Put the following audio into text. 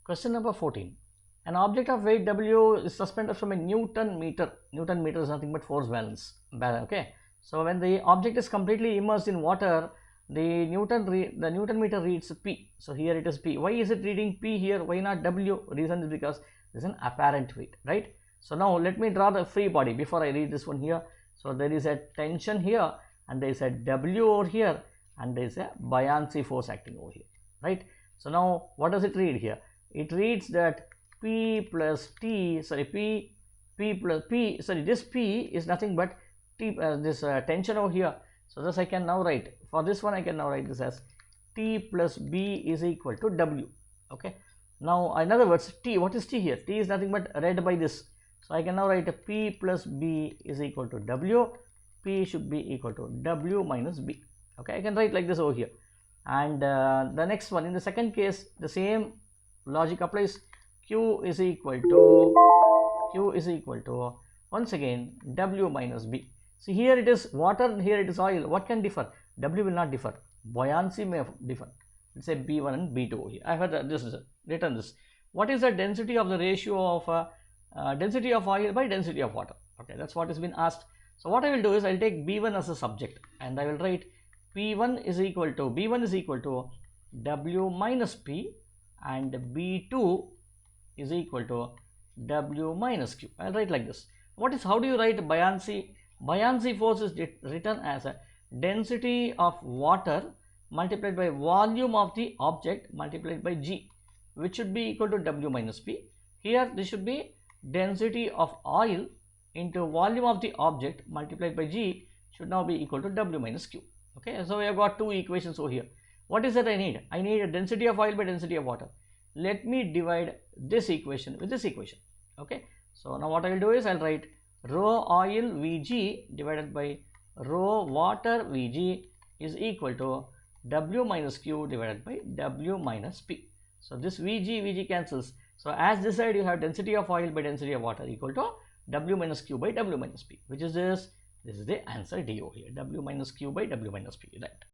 Question number 14. An object of weight W is suspended from a Newton meter. Newton meter is nothing but force balance. Okay. So when the object is completely immersed in water, the Newton meter reads P. So here it is P. Why is it reading P here? Why not W? Reason is because there is an apparent weight, right? So now let me draw the free body before I read this one here. So there is a tension here, and there is a W over here, and there is a buoyancy force acting over here, right? So now what does it read here? It reads that P plus T, sorry, this P is nothing but T, this tension over here. So thus I can now write, for this one I can now write this as T plus B is equal to W. Okay. Now in other words, T, what is T here? T is nothing but read by this. So I can now write P plus B is equal to W. P should be equal to W minus B. Okay, I can write like this over here. And the next one, in the second case, the same logic applies. Q is equal to once again W minus B. See, here it is water, here it is oil. What can differ? W will not differ. Buoyancy may differ. Let's say B1 and B2 here. I have written this. What is the density of the ratio of density of oil by density of water? Okay, that's what has been asked. So what I will do is I will take B1 as a subject, and I will write B1 is equal to W minus P, and B2 is equal to W minus Q. I will write like this. How do you write buoyancy? Buoyancy force is written as a density of water multiplied by volume of the object multiplied by G, which should be equal to W minus P. Here this should be density of oil into volume of the object multiplied by G should now be equal to W minus Q. Okay, so we have got two equations over here. What is that I need? I need a density of oil by density of water. Let me divide this equation with this equation. Okay, so now what I will do is I will write rho oil Vg divided by rho water Vg is equal to W minus Q divided by W minus P. So this Vg cancels. So as this side you have density of oil by density of water equal to W minus Q by W minus P, which is this. This is the answer D over here. W minus Q by W minus P, right?